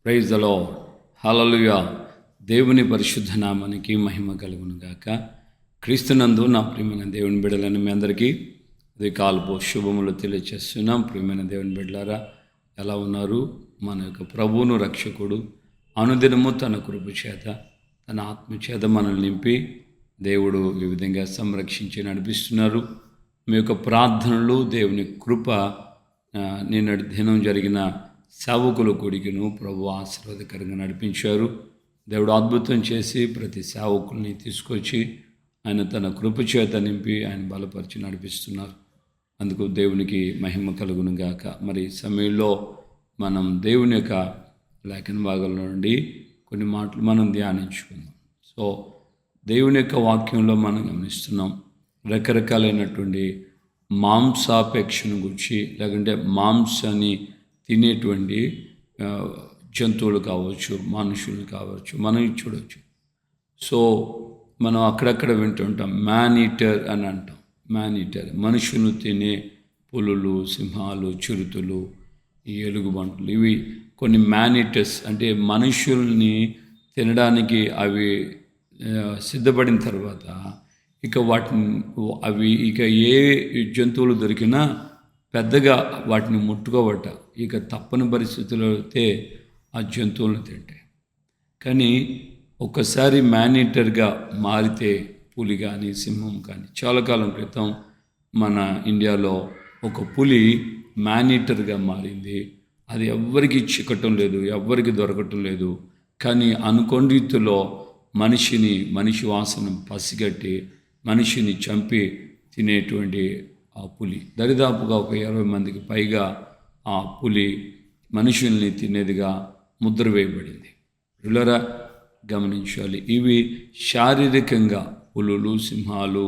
Praise the lord. హల్లెలూయా. దేవుని పరిశుద్ధ నామానికి మహిమ కలుగును గాక. క్రీస్తునందు నా ప్రియమైన దేవుని బిడ్డలను మీ అందరికీ ఉదయకాలపు శుభములు తెలియచేస్తున్నాం. ప్రియమైన దేవుని బిడ్డలారా, ఎలా ఉన్నారు? మన యొక్క ప్రభువును రక్షకుడు అనుదినము తన కృప చేత తన ఆత్మచేత మనల్ని నింపి దేవుడు ఈ విధంగా సంరక్షించి నడిపిస్తున్నారు. మీ యొక్క ప్రార్థనలు, దేవుని కృప నిన్నటి దినం జరిగిన సేవకుల కొడుకును ప్రభు ఆశీర్వాదకరంగా నడిపించారు. దేవుడు అద్భుతం చేసి ప్రతి సేవకుల్ని తీసుకొచ్చి ఆయన తన కృప చేత నింపి ఆయన బలపరిచి నడిపిస్తున్నారు. అందుకు దేవునికి మహిమ కలుగును గాక. మరి సమయంలో మనం దేవుని యొక్క లేఖన భాగంలో నుండి కొన్ని మాటలు మనం ధ్యానించుకుందాం. సో దేవుని యొక్క వాక్యంలో మనం గమనిస్తున్నాం రకరకాలైనటువంటి మాంసాపేక్షను గురించి, లేకుంటే మాంసాన్ని తినేటువంటి జంతువులు కావచ్చు, మనుషులు కావచ్చు, మనం చూడవచ్చు. సో మనం అక్కడక్కడ వింటుంటాం మ్యాన్ ఈటర్ అని అంటాం. మ్యాన్ ఈటర్ మనుషులు తినే పులులు, సింహాలు, చిరుతలు, ఈ ఎలుగుబంట్లు, ఇవి కొన్ని మ్యాన్ ఈటర్స్. అంటే మనుషుల్ని తినడానికి అవి సిద్ధపడిన తర్వాత ఇక ఏ జంతువులు దొరికినా పెద్దగా వాటిని ముట్టుకోబట్ట, ఇక తప్పని పరిస్థితుల్లో అయితే ఆ జంతువులను తింటాయి. కానీ ఒక్కసారి మేనేటర్గా మారితే పులి కానీ సింహం కానీ, చాలా కాలం క్రితం మన ఇండియాలో ఒక పులి మేనేటర్గా మారింది. అది ఎవ్వరికి చిక్కటం లేదు, ఎవ్వరికి దొరకటం లేదు. కానీ అనుకోని రీతిలో మనిషి వాసన పసిగట్టి మనిషిని చంపి తినేటువంటి ఆ పులి, దరిదాపుగా ఒక 20 మందికి పైగా ఆ పులి మనుషుల్ని తినేదిగా ముద్ర వేయబడింది. పిల్లరా గమనించాలి, ఇవి శారీరకంగా పులులు, సింహాలు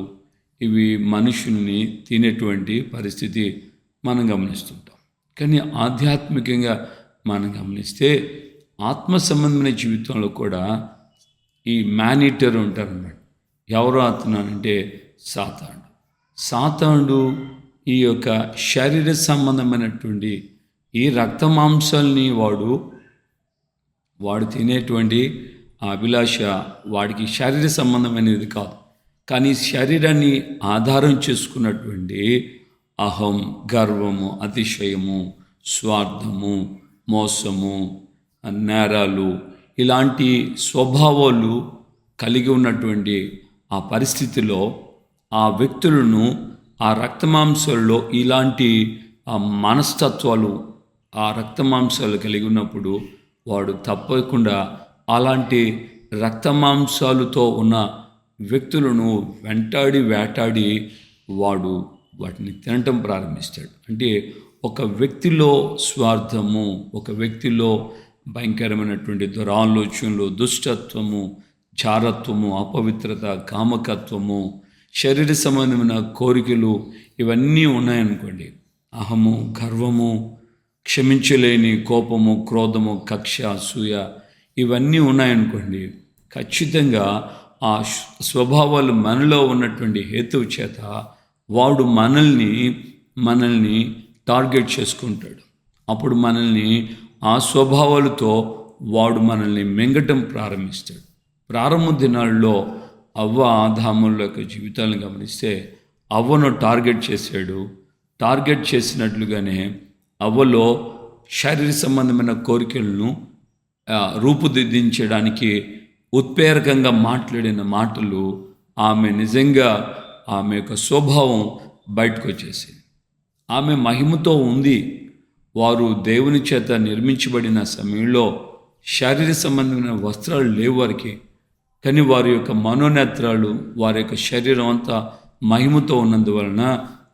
ఇవి మనుషుల్ని తినేటువంటి పరిస్థితి మనం గమనిస్తుంటాం. కానీ ఆధ్యాత్మికంగా మనం గమనిస్తే ఆత్మ సంబంధమైన జీవితంలో కూడా ఈ మేనీటర్ ఉంటారన్నమాట. ఎవరు అతను అంటే సాతానుడు ఈ యొక్క శరీర సంబంధమైనటువంటి ఈ రక్త మాంసాలని వాడు తినేటువంటి ఆ అభిలాష వాడికి శరీర సంబంధమైనది కాదు. కానీ శరీరాన్ని ఆధారం చేసుకున్నటువంటి అహం, గర్వము, అతిశయము, స్వార్థము, మోసము, నేరాలు, ఇలాంటి స్వభావాలు కలిగి ఉన్నటువంటి ఆ పరిస్థితిలో ఆ వ్యక్తులను, ఆ రక్తమాంసాల్లో ఇలాంటి మనస్తత్వాలు, ఆ రక్తమాంసాలు కలిగి ఉన్నప్పుడు వాడు తప్పకుండా అలాంటి రక్తమాంసాలతో ఉన్న వ్యక్తులను వేటాడి వాడు వాటిని తినటం ప్రారంభిస్తాడు. అంటే ఒక వ్యక్తిలో స్వార్థము, ఒక వ్యక్తిలో భయంకరమైనటువంటి దురాలోచనలు, దుష్టత్వము, చారత్వము, అపవిత్రత, కామకత్వము, శరీర సంబంధమైన కోరికలు ఇవన్నీ ఉన్నాయనుకోండి, అహము, గర్వము, క్షమించలేని కోపము, క్రోధము, కక్ష, అసూయ ఇవన్నీ ఉన్నాయనుకోండి, ఖచ్చితంగా ఆ స్వభావాలు మనలో ఉన్నటువంటి హేతువు చేత వాడు మనల్ని టార్గెట్ చేసుకుంటాడు. అప్పుడు మనల్ని ఆ స్వభావాలతో వాడు మనల్ని మింగటం ప్రారంభిస్తాడు. ప్రారంభ దినాల్లో అవ్వ ఆదాముల యొక్క జీవితాలను గమనిస్తే అవ్వను టార్గెట్ చేశాడు. టార్గెట్ చేసినట్లుగానే అవ్వలో శారీరక సంబంధమైన కోరికలను రూపుదిద్దించడానికి ఉత్ప్రేరకంగా మాట్లాడిన మాటలు నిజంగా ఆమె యొక్క స్వభావం బయటకు వచ్చేసింది. ఆమె మహిమతో ఉంది. వారు దేవుని చేత నిర్మించబడిన సమయంలో శారీరక సంబంధమైన వస్త్రాలు లేవు వారికి. కానీ వారి యొక్క మనోనేత్రాలు, వారి యొక్క శరీరం అంతా మహిమతో ఉన్నందువలన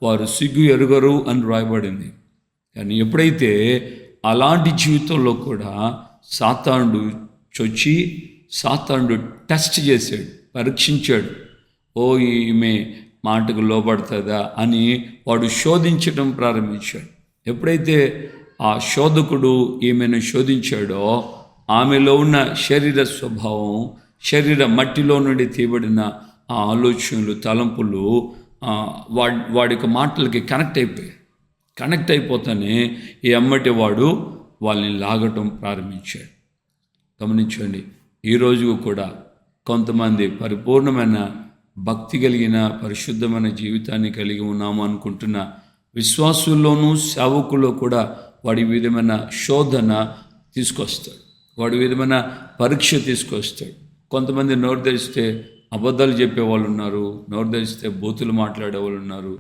వారు సిగ్గు ఎరుగరు అని రాయబడింది. కానీ ఎప్పుడైతే అలాంటి జీవితంలో కూడా సాతానుడు టెస్ట్ చేశాడు, పరీక్షించాడు. ఈమె మాటకు లోబడుతుందా అని వాడు శోధించడం ప్రారంభించాడు. ఎప్పుడైతే ఆ శోధకుడు ఈమెను శోధించాడో ఆమెలో ఉన్న శరీర స్వభావం, శరీర మట్టిలో నుండి తీయబడిన ఆ ఆలోచనలు, తలంపులు వాడి మాటలకి కనెక్ట్ అయిపోతానే ఈ అమ్మటి వాడు వాళ్ళని లాగటం ప్రారంభించాడు. గమనించండి, ఈరోజు కూడా కొంతమంది పరిపూర్ణమైన భక్తి కలిగిన పరిశుద్ధమైన జీవితాన్ని కలిగి ఉన్నాము అనుకుంటున్న విశ్వాసుల్లోనూ సేవకుల్లో కూడా వాడి విధమైన శోధన తీసుకొస్తాడు, వాడి విధమైన పరీక్ష తీసుకొస్తాడు. కొంతమంది నోరు తెరిస్తే అబద్ధాలు చెప్పేవాళ్ళు ఉన్నారు, నోరు తెరిస్తే బూతులు మాట్లాడేవాళ్ళు ఉన్నారు,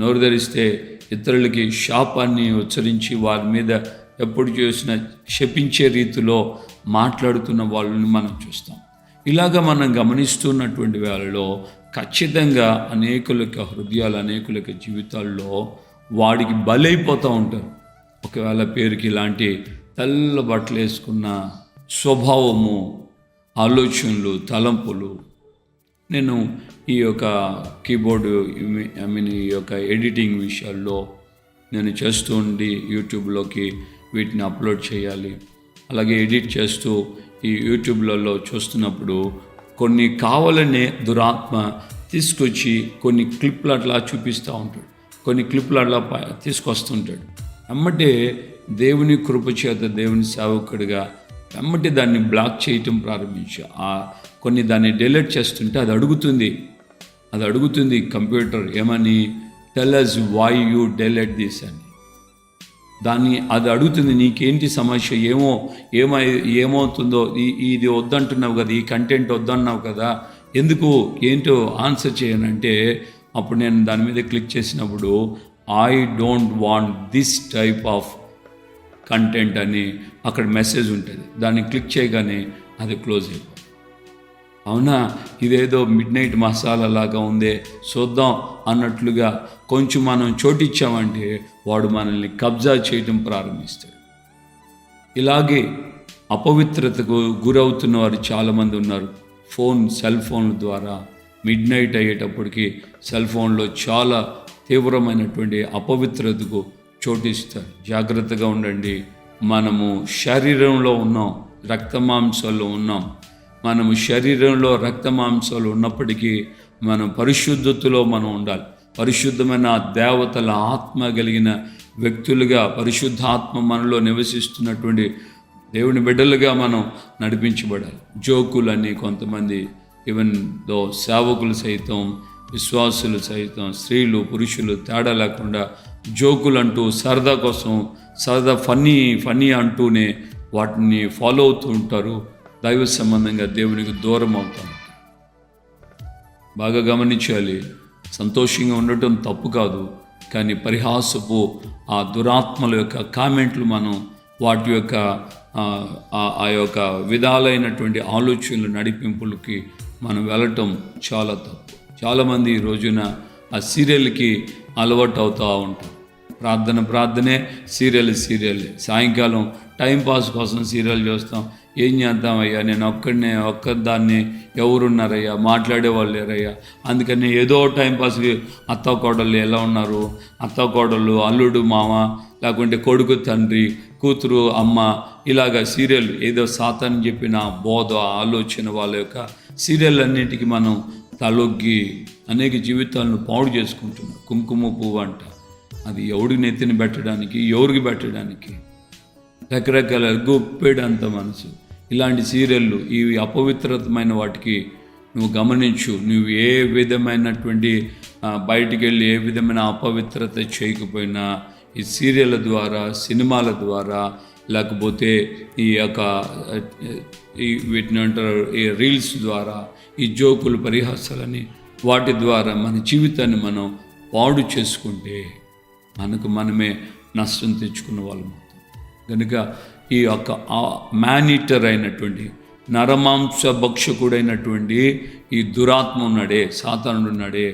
నోరు తెరిస్తే ఇతరులకి శాపాన్ని ఉచ్చరించి వారి మీద ఎప్పుడు చూసినా శపించే రీతిలో మాట్లాడుతున్న వాళ్ళని మనం చూస్తాం. ఇలాగ మనం గమనిస్తున్నటువంటి వేళలో ఖచ్చితంగా అనేకులకి హృదయాలు, అనేకులకి జీవితాల్లో వాడికి బలైపోతూ ఉంటారు. ఒకవేళ పేరుకి ఇలాంటి తెల్ల బట్టలు వేసుకున్న స్వభావము, ఆలోచనలు, తలంపులు. నేను ఈ యొక్క కీబోర్డు ఈ యొక్క ఎడిటింగ్ విషయాల్లో నేను చేస్తూ ఉండి యూట్యూబ్లోకి వీటిని అప్లోడ్ చేయాలి. అలాగే ఎడిట్ చేస్తూ ఈ యూట్యూబ్లలో చూస్తున్నప్పుడు కొన్ని కావాలనే దురాత్మ తీసుకొచ్చి కొన్ని క్లిప్లు అట్లా చూపిస్తూ ఉంటాడు, కొన్ని క్లిప్లు అట్లా తీసుకొస్తుంటాడు. వెమ్మటే దేవుని కృపచేత దేవుని సేవకుడిగా వెమ్మటే దాన్ని బ్లాక్ చేయటం ప్రారంభించా. కొన్ని దాన్ని డిలీట్ చేస్తుంటే అది అడుగుతుంది కంప్యూటర్ ఏమని, tell us why you delete this అని. అది అడుగుతుంది, నీకేంటి సమస్య, ఏమవుతుందో, ఇది వద్దంటున్నావు కదా, ఈ కంటెంట్ వద్దన్నావు కదా, ఎందుకు ఏంటో ఆన్సర్ చేయనంటే అప్పుడు నేను దాని మీద క్లిక్ చేసినప్పుడు I don't want this type of content అని అక్కడ మెసేజ్ ఉంటుంది. దాన్ని క్లిక్ చేయగానే అది క్లోజ్ అయిపోతుంది. అవునా, ఇదేదో మిడ్ నైట్ మసాలా లాగా ఉందే, చూద్దాం అన్నట్లుగా కొంచెం మనం చోటిచ్చామంటే వాడు మనల్ని కబ్జా చేయటం ప్రారంభిస్తాడు. ఇలాగే అపవిత్రతకు గురవుతున్న వారు చాలామంది ఉన్నారు. సెల్ ఫోన్ల ద్వారా మిడ్ నైట్ అయ్యేటప్పటికి సెల్ ఫోన్లో చాలా తీవ్రమైనటువంటి అపవిత్రతకు చోటిస్తారు. జాగ్రత్తగా ఉండండి. మనము శరీరంలో ఉన్నాం, రక్తమాంసాల్లో ఉన్నాం. మనము శరీరంలో రక్తమాంసాలు ఉన్నప్పటికీ మనం పరిశుద్ధతలో మనం ఉండాలి. పరిశుద్ధమైన దేవతల ఆత్మ కలిగిన వ్యక్తులుగా, పరిశుద్ధాత్మ మనలో నివసిస్తున్నటువంటి దేవుని బిడ్డలుగా మనం నడిపించబడాలి. జోకులని కొంతమంది, ఈవెన్ దో సేవకులు సైతం, విశ్వాసులు సైతం, స్త్రీలు పురుషులు తేడా లేకుండా జోకులు అంటూ సరదా కోసం ఫన్నీ అంటూనే వాటిని ఫాలో అవుతూ ఉంటారు. దైవ సంబంధంగా దేవునికి దూరం అవుతూ ఉంటారు. బాగా గమనించాలి. సంతోషంగా ఉండటం తప్పు కాదు, కానీ పరిహాసపు ఆ దురాత్మల యొక్క కామెంట్లు మనం వాటి యొక్క ఆ యొక్క విధాలైనటువంటి ఆలోచనలు, నడిపింపులకి మనం వెళ్ళటం చాలా తప్పు. చాలామంది ఈ రోజున ఆ సీరియల్కి అలవాటు అవుతూ ఉంటారు. ప్రార్థనే సీరియల్. సాయంకాలం టైంపాస్ కోసం సీరియల్ చూస్తాం. ఏం చేద్దామయ్యా, నేను ఒక్కదాన్ని ఎవరున్నారయ్యా, మాట్లాడేవాళ్ళు లేరయ్యా, అందుకని ఏదో టైంపాస్కి అత్తాకోడళ్ళు ఎలా ఉన్నారు, అత్తాకోడళ్ళు, అల్లుడు మామ, లేకుంటే కొడుకు తండ్రి, కూతురు అమ్మ, ఇలాగా సీరియల్ ఏదో సాతాను చెప్పిన బోధ, ఆలోచన, వాళ్ళ యొక్క సీరియల్ అన్నింటికి మనం తలొగ్గి అనేక జీవితాలను పాడు చేసుకుంటున్నాం. కుంకుమ పువ్వు అంట, అది ఎవడికి నెత్తిని పెట్టడానికి, ఎవరికి పెట్టడానికి, రకరకాల గొప్పేడంత మనసు. ఇలాంటి సీరియళ్ళు, ఇవి అపవిత్రమైన వాటికి నువ్వు గమనించు. నువ్వు ఏ విధమైనటువంటి బయటికి వెళ్ళి ఏ విధమైన అపవిత్రత చేయకపోయినా ఈ సీరియళ్ళ ద్వారా, సినిమాల ద్వారా, లేకపోతే ఈ యొక్క వీటిని అంటారు ఈ రీల్స్ ద్వారా, ఈ జోకులు, పరిహాసాలని, వాటి ద్వారా మన జీవితాన్ని మనం పాడు చేసుకుంటే మనకు మనమే నష్టం తెచ్చుకున్న వాళ్ళం అవుతాం. కనుక ఈ యొక్క మానిటర్ అయినటువంటి నరమాంస భక్షకుడైనటువంటి ఈ దురాత్మ ఉన్నాడే, సాతానుడు ఉన్నాడే,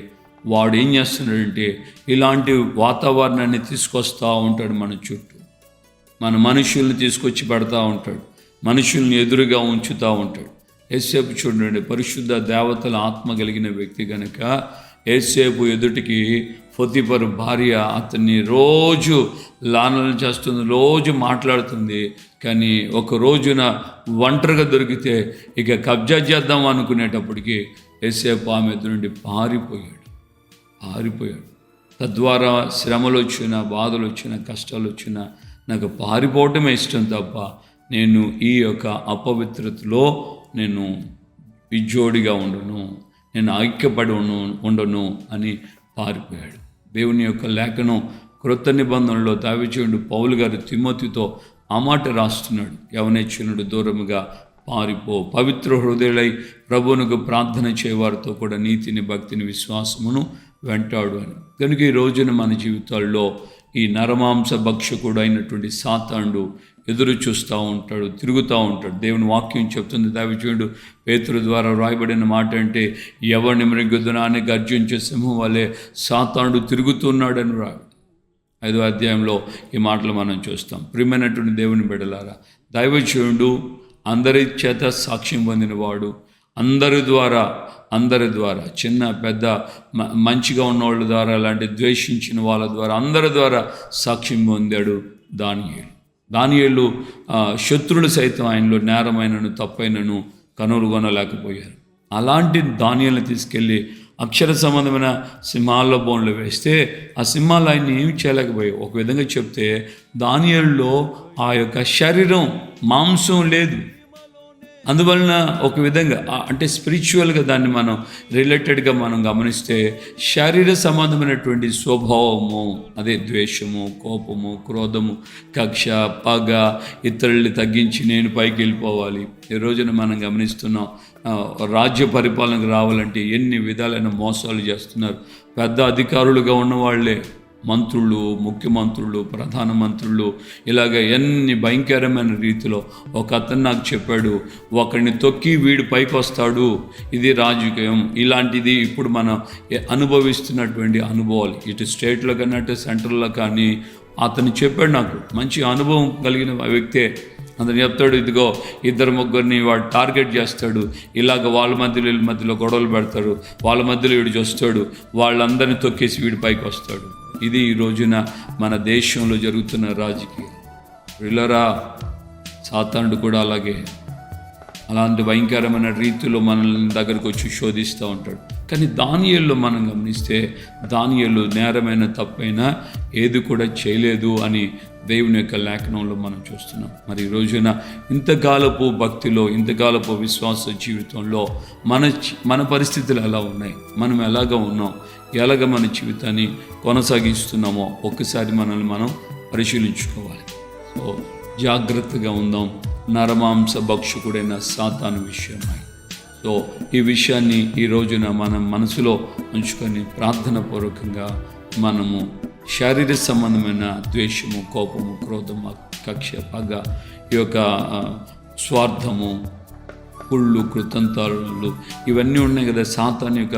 వాడు ఏం చేస్తున్నాడంటే ఇలాంటి వాతావరణాన్ని తీసుకొస్తూ ఉంటాడు మన చుట్టూ. మన మనుషుల్ని తీసుకొచ్చి పెడతా ఉంటాడు, మనుషుల్ని ఎదురుగా ఉంచుతూ ఉంటాడు. యేసేపు చూడండి, పరిశుద్ధ దేవతల ఆత్మ కలిగిన వ్యక్తి కనుక యేసేపు ఎదుటికి పొతిఫరు భార్య అతన్ని రోజు లాలన చేస్తుంది, రోజు మాట్లాడుతుంది. కానీ ఒక రోజున ఒంటరిగా దొరికితే ఇక కబ్జా చేద్దాం అనుకునేటప్పటికి యేసేపు ఆమె ఎదురు నుండి పారిపోయాడు. తద్వారా శ్రమలు వచ్చినా, బాధలు వచ్చినా, కష్టాలు వచ్చినా నాకు పారిపోవటమే ఇష్టం తప్ప నేను ఈ యొక్క అపవిత్రతలో నేను విజోడిగా ఉండను, నేను ఐక్యపడి ఉండను అని పారిపోయాడు. దేవుని యొక్క లేఖనం క్రొత్త నిబంధనలో దావీదు పౌలు గారు తిమోతితో ఆ మాట రాస్తున్నాడు. యవనేచ్ఛనుడు దూరముగా పారిపో, పవిత్ర హృదయులై ప్రభువునకు ప్రార్థన చేయవారితో కూడా నీతిని, భక్తిని, విశ్వాసమును వెంటాడు అని. కనుక ఈ రోజున మన జీవితాల్లో ఈ నరమాంస భక్షకుడు అయినటువంటి సాతానుడు ఎదురు చూస్తూ ఉంటాడు, తిరుగుతూ ఉంటాడు. దేవుని వాక్యం చెప్తుంది, దావీదు పేతురు ద్వారా రాయబడిన మాట అంటే, ఎవరిని మృంగుదునా అని గర్జించే సింహం వలె సాతానుడు తిరుగుతున్నాడని రాడు. 5వ అధ్యాయంలో ఈ మాటలు మనం చూస్తాం. ప్రియమైనటువంటి దేవుని బిడ్డలారా, దైవజనుడు అందరి చేత సాక్ష్యం పొందినవాడు, అందరి ద్వారా చిన్న పెద్ద మంచిగా ఉన్న వాళ్ళ ద్వారా, అలాంటి ద్వేషించిన వాళ్ళ ద్వారా, అందరి ద్వారా సాక్ష్యం పొందాడు దానియేలు. శత్రులు సైతం ఆయనలో నేరమైనను తప్పైనను కనుగొనలేకపోయారు. అలాంటి దానియేలుని తీసుకెళ్ళి అక్షర సంబంధమైన సింహాల బోన్లు వేస్తే ఆ సింహాలు ఆయన్ని ఏమి చేయలేకపోయాయి. ఒక విధంగా చెప్తే దానియేలులో ఆ యొక్క శరీరం, మాంసం లేదు. అందువలన ఒక విధంగా అంటే స్పిరిచువల్గా దాన్ని మనం రిలేటెడ్గా మనం గమనిస్తే శరీర సంబంధమైనటువంటి స్వభావము, అదే ద్వేషము, కోపము, క్రోధము, కక్ష, పగ, ఇతరుల్ని తగ్గించి నేను పైకి వెళ్ళిపోవాలి. ఈ రోజున మనం గమనిస్తున్నాం, రాజ్య పరిపాలనకు రావాలంటే ఎన్ని విధాలైన మోసాలు చేస్తున్నారు. పెద్ద అధికారులుగా ఉన్నవాళ్లే, మంత్రులు, ముఖ్యమంత్రులు, ప్రధానమంత్రులు, ఇలాగ ఎన్ని భయంకరమైన రీతిలో. ఒక అతను నాకు చెప్పాడు, ఒకరిని తొక్కి వీడు పైకి వస్తాడు, ఇది రాజకీయం. ఇలాంటిది ఇప్పుడు మనం అనుభవిస్తున్నటువంటి అనుభవాలు, ఇటు స్టేట్లో కానీ అటు సెంట్రల్లో కానీ. అతను చెప్పాడు, నాకు మంచి అనుభవం కలిగిన వ్యక్తే. అతను చెప్తాడు, ఇదిగో 2-3 వాడు టార్గెట్ చేస్తాడు, ఇలాగ వాళ్ళ మధ్యలో గొడవలు పెడతాడు, వాళ్ళ మధ్యలో వీడు చూస్తాడు, వాళ్ళందరినీ తొక్కేసి వీడి పైకి వస్తాడు. ఇది ఈ రోజున మన దేశంలో జరుగుతున్న రాజకీయం. వీళ్ళరా సాతానుడు కూడా అలాంటి భయంకరమైన రీతిలో మనల్ని దగ్గరకు వచ్చి శోధిస్తూ ఉంటాడు. కానీ దానియేలులో మనం గమనిస్తే, దానియేలు నేరమైన తప్పైనా ఏది కూడా చేయలేదు అని దేవుని యొక్క లేఖనంలో మనం చూస్తున్నాం. మరి ఈ రోజున ఇంతకాలపు భక్తిలో, ఇంతకాలపు విశ్వాస జీవితంలో మన పరిస్థితులు ఎలా ఉన్నాయి, మనం ఎలాగ ఉన్నాం, ఎలాగ మన జీవితాన్ని కొనసాగిస్తున్నామో ఒక్కసారి మనల్ని మనం పరిశీలించుకోవాలి. సో జాగ్రత్తగా ఉందాం నరమాంస భక్షకుడైన సాతాను విషయమై. సో ఈ విషయాన్ని ఈ రోజున మనం మనసులో ఉంచుకొని ప్రార్థన పూర్వకంగా మనము శారీరక సంబంధమైన ద్వేషము, కోపము, క్రోధము, కక్ష, పగ, ఈ యొక్క స్వార్థము, కుళ్ళు, కృతంతాలు, ఇవన్నీ ఉన్నాయి కదా సాతాను యొక్క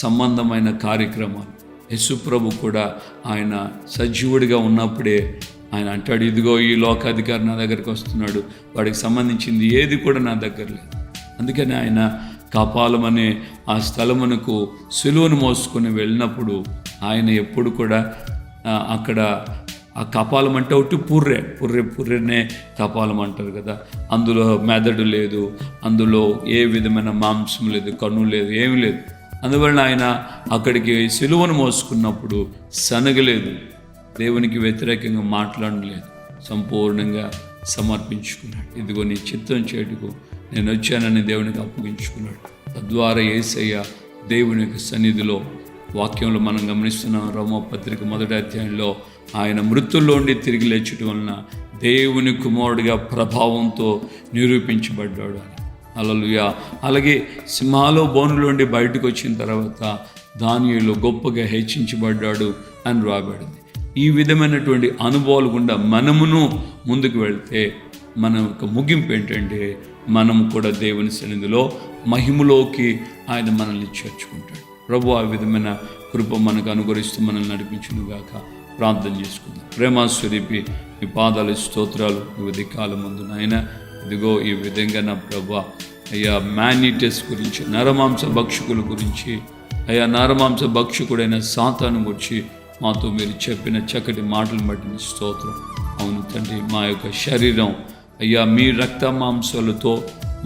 సంబంధమైన కార్యక్రమాలు. యేసుప్రభు కూడా ఆయన సజీవుడిగా ఉన్నప్పుడే ఆయన అంటాడు, ఇదిగో ఈ లోకాధికారి నా దగ్గరికి వస్తున్నాడు, వాడికి సంబంధించింది ఏది కూడా నా దగ్గర లేదు. అందుకని ఆయన కపాలమనే ఆ స్థలమునకు సిలువను మోసుకొని వెళ్ళినప్పుడు ఆయన ఎప్పుడు కూడా అక్కడ ఆ కపాలం అంటే ఒకటి పుర్రెనే కపాలం అంటారు కదా. అందులో మెదడు లేదు, అందులో ఏ విధమైన మాంసం లేదు, కన్ను లేదు, ఏమీ లేదు. అందువలన ఆయన అక్కడికి సిలువను మోసుకున్నప్పుడు సనగలేదు, దేవునికి వ్యతిరేకంగా మాట్లాడలేదు, సంపూర్ణంగా సమర్పించుకున్నాడు. ఇదిగో నీ చిత్తం చేటుకు నేను వచ్చానని దేవునికి అప్పగించుకున్నాడు. తద్వారా యేసయ్య దేవుని యొక్క సన్నిధిలో, వాక్యంలో మనం గమనిస్తున్నాం, రోమపత్రిక 1వ అధ్యాయంలో ఆయన మృతుల్లోండి తిరిగి లేచడం వలన దేవుని కుమారుడిగా ప్రభావంతో నిరూపించబడ్డాడు అని. హల్లెలూయా. అలాగే సింహాలో బోనులోండి బయటకు వచ్చిన తర్వాత దానియేలు గొప్పగా హెచ్చించబడ్డాడు అని రాబడింది. ఈ విధమైనటువంటి అనుభవాలు గుండా మనమును ముందుకు వెళ్తే మన యొక్క ముగింపు ఏంటంటే, మనము కూడా దేవుని సన్నిధిలో మహిమలోకి ఆయన మనల్ని చేర్చుకుంటాడు. ప్రభు ఆ విధమైన కృప మనకు అనుగ్రహిస్తూ మనల్ని నడిపించునుగాక. ప్రార్థన చేసుకుందాం. ప్రేమాస్వరూపి మీ పాదాలు స్తోత్రాలు. ఈ కాలం ముందు నాయన, ఇదిగో ఈ విధంగా నా ప్రభు అయ్యా మ్యానిటస్ గురించి, నరమాంస భక్షకుల గురించి, అయ్యా నరమాంస భక్షకుడైన సాతాను గురించి మాతో మీరు చెప్పిన చక్కటి మాటలను బట్టి స్తోత్రం. అవును తండ్రి, మా యొక్క శరీరం అయ్యా మీ రక్త మాంసాలతో,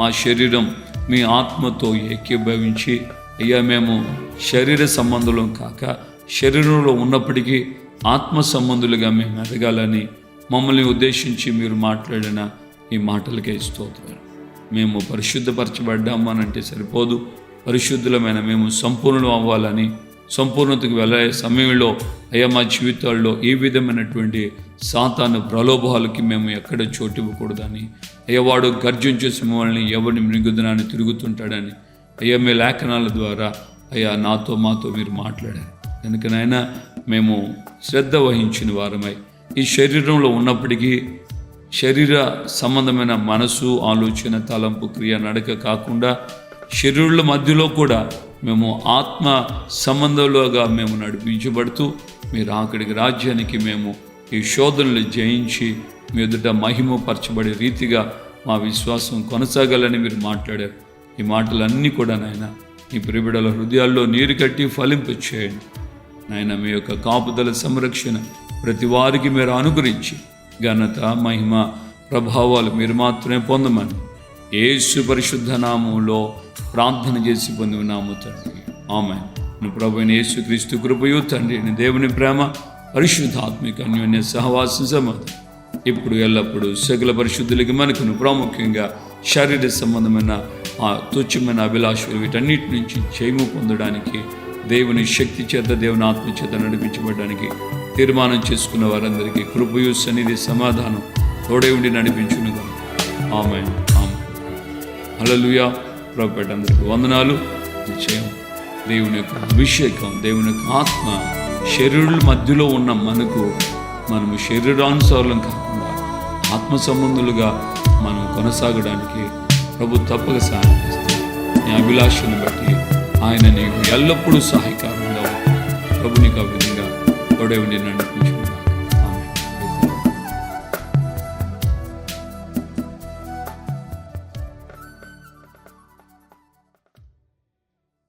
మా శరీరం మీ ఆత్మతో ఏకీభవించి అయ్యా మేము శరీర సంబంధులం కాక శరీరంలో ఉన్నప్పటికీ ఆత్మ సంబంధులుగా మేము ఎదగాలని మమ్మల్ని ఉద్దేశించి మీరు మాట్లాడిన ఈ మాటలకే స్తోత్రాలు. మేము పరిశుద్ధపరచబడ్డాము అని అంటే సరిపోదు, పరిశుద్ధులమైన మేము సంపూర్ణం అవ్వాలని, సంపూర్ణతకు వెళ్ళే సమయంలో అయ్యా మా జీవితాల్లో ఏ విధమైనటువంటి సాతాను ప్రలోభాలకి మేము ఎక్కడ చోటు ఇవ్వకూడదని, అయ్యా వాడు గర్జించే సింహాలని ఎవరిని మృగుదనాన్ని తిరుగుతుంటాడని అయ్యా మీ లేఖనాల ద్వారా అయ్యా నాతో మాతో మీరు మాట్లాడారు. కనుకనైనా మేము శ్రద్ధ వహించిన వారమై ఈ శరీరంలో ఉన్నప్పటికీ శరీర సంబంధమైన మనసు, ఆలోచన, తలంపు, క్రియ, నడక కాకుండా శరీరుల మధ్యలో కూడా మేము ఆత్మ సంబంధంలోగా మేము నడిపించబడుతూ మీరు అక్కడికి రాజ్యానికి మేము ఈ శోధనలు జయించి మీ ఎదుట మహిమపరచబడే రీతిగా మా విశ్వాసం కొనసాగాలని మీరు మాట్లాడారు. ఈ మాటలన్నీ కూడా నాయన ఈ ప్రియబిడ్డల హృదయాల్లో నీరు కట్టి ఫలింపు చేయండి నాయన. మీ యొక్క కాపుదల సంరక్షణ ప్రతి వారికి మీరు అనుగ్రహించి ఘనత, మహిమ, ప్రభావాలు మీరు మాత్రమే పొందమని యేసు పరిశుద్ధ నామములో ప్రార్థన చేసి పొంది ఉన్నాము తండ్రి. ఆమేన్. నువ్వు ప్రభు అయిన యేసు క్రీస్తు కృపయు తండ్రి అయిన దేవుని ప్రేమ, పరిశుద్ధాత్మిక అన్యోన్య సహవాసం సమాధానం ఇప్పుడు ఎల్లప్పుడూ సకల పరిశుద్ధులకి మనకును ప్రాముఖ్యంగా శారీరక సంబంధమైన ఆ తుచ్చమైన అభిలాషలు వీటన్నిటి నుంచి జయము పొందడానికి, దేవుని శక్తి చేత, దేవుని ఆత్మ చేత నడిపించబడడానికి తీర్మానం చేసుకున్న వారందరికీ కృపయు, సన్నిధి, సమాధానం తోడే ఉండి నడిపించునుగా. ఆమేన్. ఆమేన్. హల్లెలూయా. ప్రభుపేట అందరికీ వందనాలు. నిశ్చయం దేవుని యొక్క అభిషేకం, దేవుని యొక్క ఆత్మ శరీరుల మధ్యలో ఉన్న మనము శరీరానుసారులం కాకుండా ఆత్మ సంబంధులుగా మనం కొనసాగడానికి ప్రభు తప్పక సహాయం చేస్తాడు. నీ అభిలాషను బట్టి ఆయన నీకు ఎల్లప్పుడూ సహాయకారంగా ప్రభు నీకు ఆ విధంగా తోడే ఉండి నడిపించు.